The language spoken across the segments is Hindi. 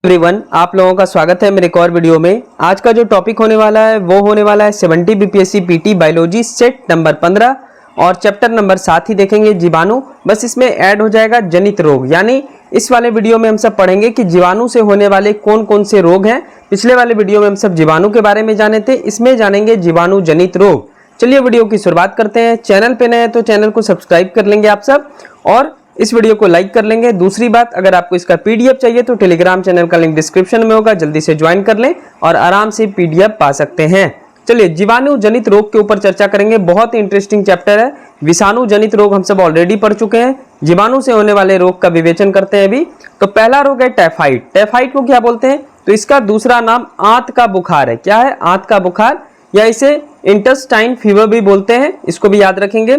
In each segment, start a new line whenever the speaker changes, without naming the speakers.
एवरीवन, आप लोगों का स्वागत है मेरे एक और वीडियो में। आज का जो टॉपिक होने वाला है वो होने वाला है 70 BPSC PT biology set number 15 और चैप्टर नंबर 7 ही देखेंगे जीवाणु। बस इसमें ऐड हो जाएगा जनित रोग, यानी इस वाले वीडियो में हम सब पढ़ेंगे कि जीवाणु से होने वाले कौन कौन से रोग हैं। पिछले वाले वीडियो में हम सब जीवाणु के बारे में जाने थे, इसमें जानेंगे जीवाणु जनित रोग। चलिए वीडियो की शुरुआत करते हैं। चैनल पे नए हैं तो चैनल को सब्सक्राइब कर लेंगे आप सब और इस वीडियो को लाइक कर लेंगे। दूसरी बात, अगर आपको इसका पीडीएफ चाहिए तो टेलीग्राम चैनल का लिंक डिस्क्रिप्शन में होगा, जल्दी से ज्वाइन कर लें और आराम से पीडीएफ पा सकते हैं। चलिए जीवाणु जनित रोग के ऊपर चर्चा करेंगे। बहुत ही इंटरेस्टिंग चैप्टर है। विषाणु जनित रोग हम सब ऑलरेडी पढ़ चुके हैं। जीवाणु से होने वाले रोग का विवेचन करते हैं अभी। तो पहला रोग है टाइफाइड। टाइफाइड को क्या बोलते हैं? तो इसका दूसरा नाम आंत का बुखार है। क्या है? आंत का बुखार, या इसे इंटेस्टाइन फीवर भी बोलते हैं, इसको भी याद रखेंगे।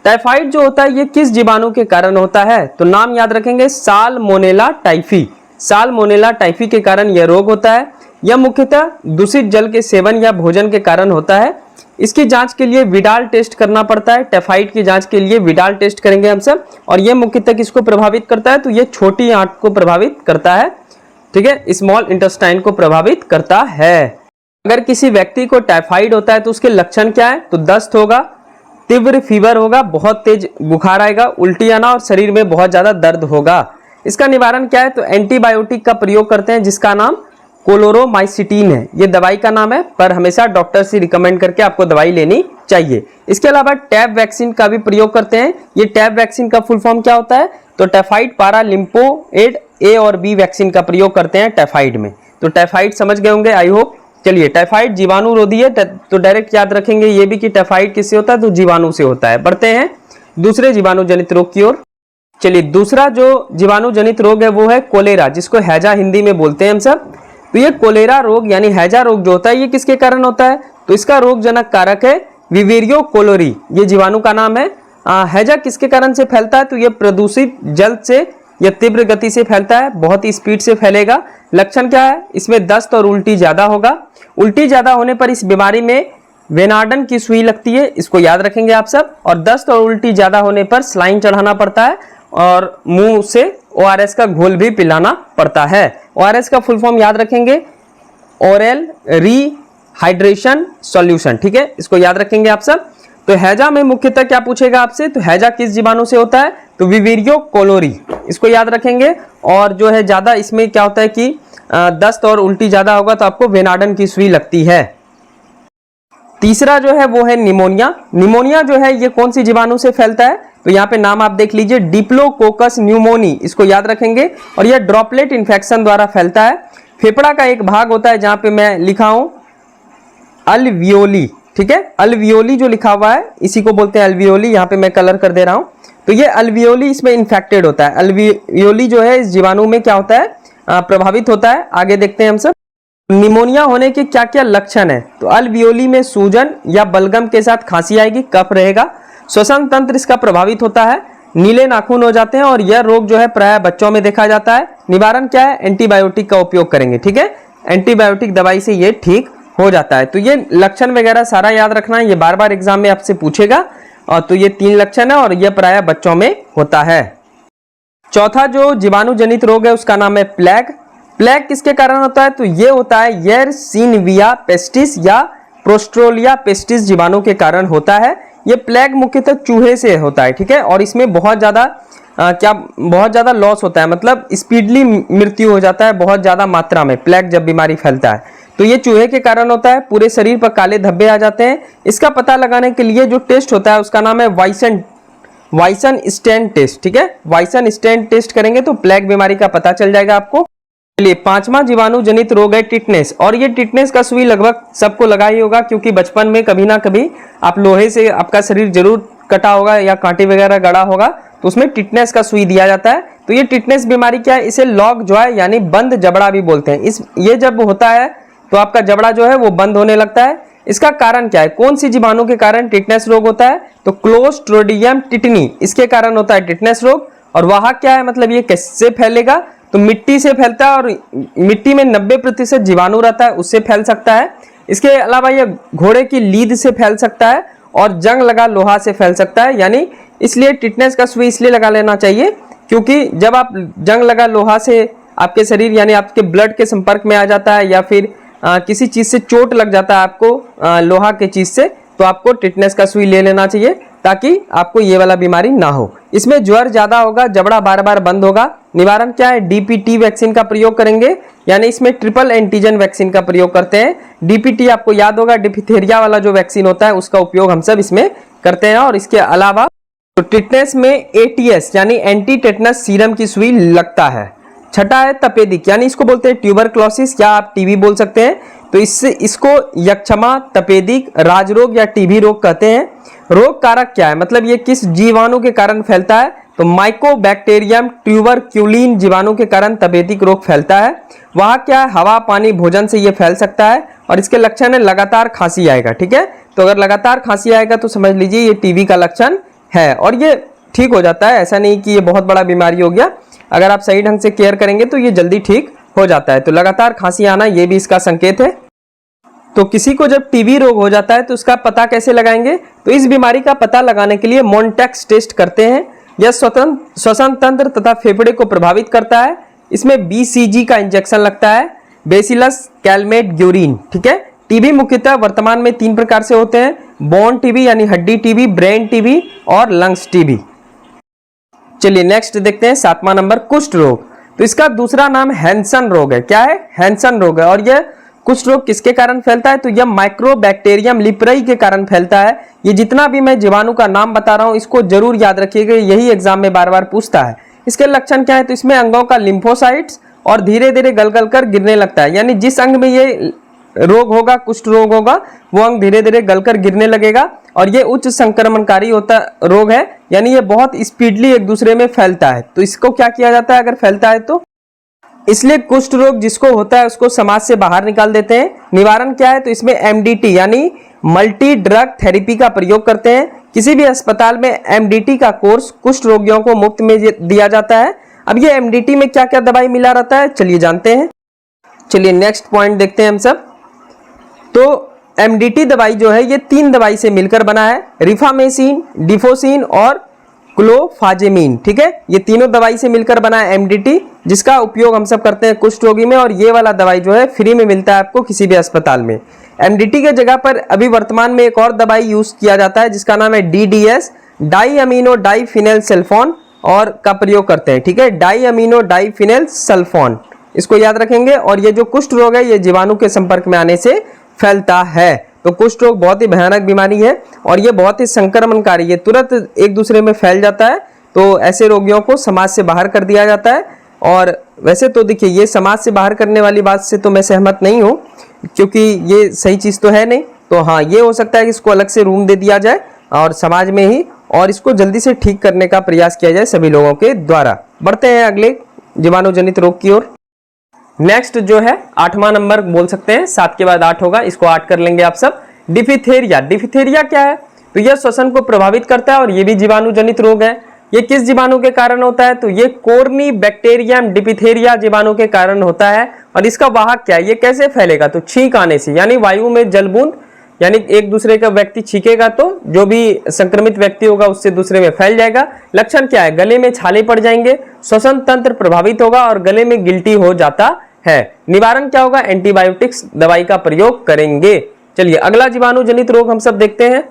टाइफाइड जो होता है ये किस जीवाणु के कारण होता है? तो नाम याद रखेंगे, साल्मोनेला टाइफी। साल्मोनेला टाइफी के कारण यह रोग होता है। यह मुख्यतः दूषित जल के सेवन या भोजन के कारण होता है। इसकी जांच के लिए विडाल टेस्ट करना पड़ता है। टाइफाइड की जांच के लिए विडाल टेस्ट करेंगे हम सब। और यह मुख्यतः किसको प्रभावित करता है? तो यह छोटी आंत को प्रभावित करता है, ठीक है, स्मॉल इंटेस्टाइन को प्रभावित करता है। अगर किसी व्यक्ति को टाइफाइड होता है तो उसके लक्षण क्या है? तो दस्त होगा, तीव्र फीवर होगा, बहुत तेज बुखार आएगा, उल्टी आना और शरीर में बहुत ज्यादा दर्द होगा। इसका निवारण क्या है? तो एंटीबायोटिक का प्रयोग करते हैं जिसका नाम क्लोरोमाइसिटीन है। ये दवाई का नाम है, पर हमेशा डॉक्टर से रिकमेंड करके आपको दवाई लेनी चाहिए। इसके अलावा टैब वैक्सीन का भी प्रयोग करते हैं। ये टैब वैक्सीन का फुल फॉर्म क्या होता है? तो टाइफाइड पारा लिम्फोएड ए और बी वैक्सीन का प्रयोग करते हैं टाइफाइड में। तो टाइफाइड समझ गए होंगे, आई होप। चलिए, टाइफाइड जीवाणु रोधी है तो डायरेक्ट याद रखेंगे ये भी कि टाइफाइड किससे होता है? तो जीवाणु से होता है। बढ़ते हैं दूसरे जीवाणु जनित रोग की ओर। चलिए, दूसरा जो जीवाणु जनित रोग है वो है कोलेरा, जिसको हैजा हिंदी में बोलते हैं हम सब। तो ये कोलेरा रोग यानी हैजा रोग जो होता है ये किसके कारण होता है? तो इसका रोगजनक कारक है विवेरियो कोलोरी, ये जीवाणु का नाम है। हैजा किसके कारण से फैलता है? तो ये प्रदूषित जल से यह तीव्र गति से फैलता है, बहुत ही स्पीड से फैलेगा। लक्षण क्या है? इसमें दस्त और उल्टी ज्यादा होगा। उल्टी ज्यादा होने पर इस बीमारी में वेनाडन की सुई लगती है, इसको याद रखेंगे आप सब। और दस्त और उल्टी ज्यादा होने पर सलाइन चढ़ाना पड़ता है और मुंह से ओआरएस का घोल भी पिलाना पड़ता है। ओआरएस का फुल फॉर्म याद रखेंगे, ओरल रीहाइड्रेशन सॉल्यूशन, ठीक है, इसको याद रखेंगे आप सब। तो हैजा में मुख्यतः क्या पूछेगा आपसे? तो हैजा किस जीवाणु से होता है? तो विवेरियो कोलोरी, इसको याद रखेंगे। और जो है ज्यादा इसमें क्या होता है कि दस्त और उल्टी ज्यादा होगा तो आपको वेनाडन की सुई लगती है। तीसरा जो है वो है निमोनिया। निमोनिया जो है ये कौन सी जीवाणु से फैलता है? तो यहाँ पे नाम आप देख लीजिए, डिप्लोकोकस न्यूमोनी, इसको याद रखेंगे। और यह ड्रॉपलेट इन्फेक्शन द्वारा फैलता है। फेफड़ा का एक भाग होता है जहां पे मैं लिखा हूं अल्वियोली, ठीक है, अल्वियोली जो लिखा हुआ है इसी को बोलते हैं अल्वियोली। यहाँ पे मैं कलर कर दे रहा हूं। तो ये अल्वियोली इसमें इन्फेक्टेड होता है। अल्वियोली जो है इस जीवाणु में क्या होता है? प्रभावित होता है। आगे देखते हैं हम सब निमोनिया होने के क्या क्या लक्षण है। तो अल्वियोली में सूजन या बलगम के साथ खांसी आएगी, कफ रहेगा, श्वसन तंत्र इसका प्रभावित होता है, नीले नाखून हो जाते हैं और यह रोग जो है प्राय बच्चों में देखा जाता है। निवारण क्या है? एंटीबायोटिक का उपयोग करेंगे, ठीक है, एंटीबायोटिक दवाई से ये ठीक हो जाता है। तो ये लक्षण वगैरह सारा याद रखना है, ये बार बार एग्जाम में आपसे पूछेगा। और तो ये 3 लक्षण है और यह प्राय बच्चों में होता है। चौथा जो जीवाणु जनित रोग है उसका नाम है प्लेग। प्लेग किसके कारण होता है? तो ये होता है येरसिनविया पेस्टिस या प्रोस्ट्रोलिया पेस्टिस जीवाणु के कारण होता है। ये प्लेग मुख्यतः चूहे से होता है, ठीक है, और इसमें बहुत ज्यादा लॉस होता है, मतलब स्पीडली मृत्यु हो जाता है बहुत ज्यादा मात्रा में। प्लेग जब बीमारी फैलता है तो ये चूहे के कारण होता है। पूरे शरीर पर काले धब्बे आ जाते हैं। इसका पता लगाने के लिए जो टेस्ट होता है उसका नाम है वाइसन स्टेन टेस्ट, ठीक है, वाइसन स्टेन टेस्ट करेंगे तो प्लेग बीमारी का पता चल जाएगा आपको। चलिए, 5वां जीवाणु जनित रोग है टिटनेस। और ये टिटनेस का सुई लगभग सबको लगा ही होगा, क्योंकि बचपन में कभी ना कभी आप लोहे से आपका शरीर जरूर कटा होगा या कांटे वगैरह गड़ा होगा, तो उसमें टिटनेस का सुई दिया जाता है। तो ये टिटनेस बीमारी क्या है? इसे लॉक जॉ यानी बंद जबड़ा भी बोलते हैं। ये जब होता है तो आपका जबड़ा जो है वो बंद होने लगता है। इसका कारण क्या है? कौन सी जीवाणु के कारण टिटनेस रोग होता है? तो क्लोस्ट्रिडियम टिटनी, इसके कारण होता है टिटनेस रोग। और वाहक क्या है, मतलब ये कैसे फैलेगा? तो मिट्टी से फैलता है और मिट्टी में 90% जीवाणु रहता है, उससे फैल सकता है। इसके अलावा यह घोड़े की लीद से फैल सकता है और जंग लगा लोहा से फैल सकता है। यानी इसलिए टिटनेस का सुई इसलिए लगा लेना चाहिए क्योंकि जब आप जंग लगा लोहा से आपके शरीर यानी आपके ब्लड के संपर्क में आ जाता है या फिर किसी चीज से चोट लग जाता है आपको लोहा के चीज से, तो आपको टिटनेस का सुई ले लेना चाहिए ताकि आपको ये वाला बीमारी ना हो। इसमें ज्वर ज्यादा होगा, जबड़ा बार बार बंद होगा। निवारण क्या है? डीपीटी वैक्सीन का प्रयोग करेंगे, यानी इसमें ट्रिपल एंटीजन वैक्सीन का प्रयोग करते हैं। डीपीटी आपको याद होगा, डिप्थीरिया वाला जो वैक्सीन होता है उसका उपयोग हम सब इसमें करते हैं। और इसके अलावा तो टिटनेस में एटीएस यानी एंटी टेटनस सीरम की सुई लगता है। छठा है तपेदिक, यानी इसको बोलते हैं ट्यूबरक्लोसिस या आप टीबी बोल सकते हैं। तो इसको यक्षमा, तपेदिक, राजरोग या टीबी रोग कहते हैं। रोग कारक क्या है, मतलब ये किस जीवाणु के कारण फैलता है? तो माइकोबैक्टीरियम ट्यूबरक्यूलिन जीवाणु के कारण तपेदिक रोग फैलता है। वह क्या है? हवा, पानी, भोजन से ये फैल सकता है। और इसके लक्षण है लगातार खांसी आएगा, ठीक है। तो अगर लगातार खांसी आएगा तो समझ लीजिए ये टीबी का लक्षण है, और ये ठीक हो जाता है। ऐसा नहीं कि ये बहुत बड़ा बीमारी हो गया, अगर आप सही ढंग से केयर करेंगे तो ये जल्दी ठीक हो जाता है। तो लगातार खांसी आना ये भी इसका संकेत है। तो किसी को जब टीबी रोग हो जाता है तो उसका पता कैसे लगाएंगे? तो इस बीमारी का पता लगाने के लिए मोन्टेक्स टेस्ट करते हैं। यह श्वसन तंत्र तथा फेफड़े को प्रभावित करता है। इसमें बीसीजी का इंजेक्शन लगता है, बेसिलस कैलमेट ग्यूरिन, ठीक है। टीबी मुख्यतः वर्तमान में 3 प्रकार से होते हैं: बोन टीबी यानी हड्डी टीबी, ब्रेन टीबी और लंग्स टीबी। चलिए नेक्स्ट देखते हैं 7वां नंबर कुष्ठ रोग। तो इसका दूसरा नाम हैंसन रोग है। क्या है? हैंसन रोग है। और यह कुष्ठ रोग किसके कारण फैलता है? तो यह माइक्रोबैक्टीरियम लिप्रेई के कारण फैलता है। ये जितना भी मैं जीवाणु का नाम बता रहा हूं इसको जरूर याद रखिएगा, यही एग्जाम में बार बार पूछता है। इसके लक्षण क्या है? तो इसमें अंगों का लिम्फोसाइट्स और धीरे धीरे गल गल कर गिरने लगता है, यानी जिस अंग में ये रोग होगा, कुष्ठ रोग होगा, वो अंग धीरे धीरे गलकर गिरने लगेगा। और ये उच्च संक्रमणकारी होता रोग है, यानी ये बहुत स्पीडली एक दूसरे में फैलता है। तो इसको क्या किया जाता है अगर फैलता है तो? इसलिए कुष्ठ रोग जिसको होता है उसको समाज से बाहर निकाल देते हैं। निवारण क्या है? तो इसमें एमडीटी यानी मल्टी ड्रग थेरेपी का प्रयोग करते हैं। किसी भी अस्पताल में एमडीटी का कोर्स कुष्ठ रोगियों को मुफ्त में दिया जाता है। अब ये एमडीटी में क्या क्या दवाई मिला रहता है, चलिए जानते हैं। चलिए नेक्स्ट पॉइंट देखते हैं हम सब। तो एमडीटी दवाई जो है ये 3 दवाई से मिलकर बना है: रिफामेसिन, डिफोसिन और क्लोफाजेमिन, ठीक है। ये तीनों दवाई से मिलकर बना है एमडीटी, जिसका उपयोग हम सब करते हैं कुष्ठ रोगी में। और ये वाला दवाई जो है फ्री में मिलता है आपको किसी भी अस्पताल में। एमडीटी के जगह पर अभी वर्तमान में एक और दवाई यूज किया जाता है जिसका नाम है डीडीएस, डाई अमीनो डाइफिनेल सल्फोन, और का प्रयोग करते हैं, ठीक है। डाई अमीनो डाइफिनेल सल्फोन, इसको याद रखेंगे। और ये जो कुष्ठ रोग है ये जीवाणु के संपर्क में आने से फैलता है। तो कुष्ठ रोग बहुत ही भयानक बीमारी है और ये बहुत ही संक्रमणकारी, ये तुरंत एक दूसरे में फैल जाता है। तो ऐसे रोगियों को समाज से बाहर कर दिया जाता है। और वैसे तो देखिए ये समाज से बाहर करने वाली बात से तो मैं सहमत नहीं हूँ, क्योंकि ये सही चीज़ तो है नहीं। तो हाँ, ये हो सकता है कि इसको अलग से रूम दे दिया जाए और समाज में ही, और इसको जल्दी से ठीक करने का प्रयास किया जाए सभी लोगों के द्वारा। बढ़ते हैं अगले जीवाणु जनित रोग की ओर। नेक्स्ट जो है 8वां नंबर बोल सकते हैं, 7 के बाद 8 होगा, इसको 8 कर लेंगे आप सब। डिफिथेरिया। डिफिथेरिया क्या है? तो यह श्वसन को प्रभावित करता है और ये भी जीवाणु जनित रोग है। ये किस जीवाणु के कारण होता है? तो ये कोर्नी बैक्टीरियम डिफिथेरिया जीवाणु के कारण होता है। और इसका वाहक क्या है? ये कैसे फैलेगा? तो छींक आने से, यानी वायु में जलबूंद, यानी एक दूसरे का व्यक्ति छींकेगा तो जो भी संक्रमित व्यक्ति होगा उससे दूसरे में फैल जाएगा। लक्षण क्या है? गले में छाले पड़ जाएंगे, श्वसन तंत्र प्रभावित होगा और गले में गिल्टी हो जाता है। निवारण क्या होगा? एंटीबायोटिक्स दवाई का प्रयोग करेंगे। चलिए अगला जीवाणु जनित रोग हम सब देखते हैं।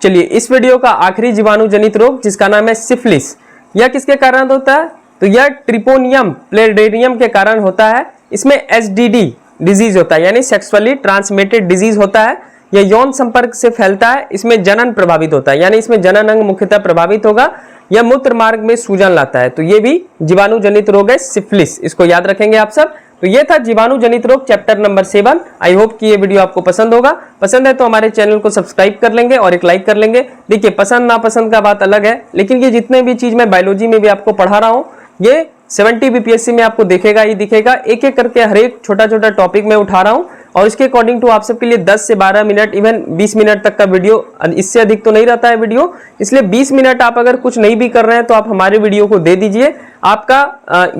चलिए इस वीडियो का आखिरी जीवाणु जनित रोग जिसका नाम है सिफिलिस। यह किसके कारण होता है? तो यह ट्रिपोनियम प्लेडेरियम के कारण होता है। इसमें एसडीडी डिजीज होता है, यानी सेक्सुअली ट्रांसमिटेड डिजीज होता है। यह यौन संपर्क से फैलता है। इसमें जनन प्रभावित होता है, यानी इसमें जनन अंग मुख्यतः प्रभावित होगा। यह मूत्र मार्ग में सूजन लाता है। तो ये भी जीवाणु जनित रोग है, सिफिलिस, इसको याद रखेंगे आप सब। तो ये था जीवाणु जनित रोग चैप्टर नंबर 7। आई होप कि ये वीडियो आपको पसंद होगा। पसंद है तो हमारे चैनल को सब्सक्राइब कर लेंगे और एक लाइक कर लेंगे। देखिए पसंद नापसंद का बात अलग है, लेकिन ये जितने भी चीज मैं बायोलॉजी में भी आपको पढ़ा रहा हूँ ये 70 बीपीएससी में आपको दिखेगा ही दिखेगा। एक एक करके हर एक छोटा छोटा टॉपिक में उठा रहा हूँ और इसके अकॉर्डिंग टू आप सबके लिए 10 से 12 मिनट, इवन 20 मिनट तक का वीडियो, इससे अधिक तो नहीं रहता है वीडियो। इसलिए 20 मिनट आप अगर कुछ नहीं भी कर रहे हैं तो आप हमारे वीडियो को दे दीजिए। आपका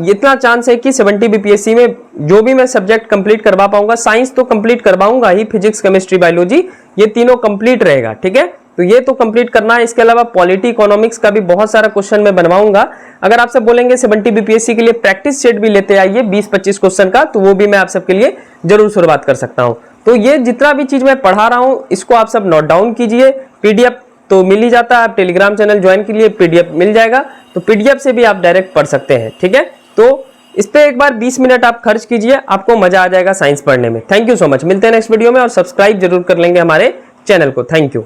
इतना चांस है कि 70 बीपीएससी में जो भी मैं सब्जेक्ट कंप्लीट करवा पाऊंगा, साइंस तो कंप्लीट करवाऊंगा ही, फिजिक्स केमिस्ट्री बायोलॉजी ये तीनों कंप्लीट रहेगा, ठीक है। तो ये तो कंप्लीट करना है। इसके अलावा पॉलिटी इकोनॉमिक्स का भी बहुत सारा क्वेश्चन मैं बनवाऊंगा। अगर आप सब बोलेंगे 70 बीपीएससी के लिए प्रैक्टिस सेट भी लेते आइए 20-25 क्वेश्चन का, तो वो भी मैं आप सबके लिए जरूर शुरुआत कर सकता हूं। तो ये जितना भी चीज मैं पढ़ा रहा हूं इसको आप सब नोट डाउन कीजिए। पीडीएफ तो मिल ही जाता है, आप टेलीग्राम चैनल ज्वाइन के लिए पीडीएफ मिल जाएगा, तो पीडीएफ से भी आप डायरेक्ट पढ़ सकते हैं। ठीक है, तो इस पे एक बार 20 मिनट आप खर्च कीजिए, आपको मजा आ जाएगा साइंस पढ़ने में। थैंक यू सो मच, मिलते हैं नेक्स्ट वीडियो में और सब्सक्राइब जरूर कर लेंगे हमारे चैनल को। Thank you.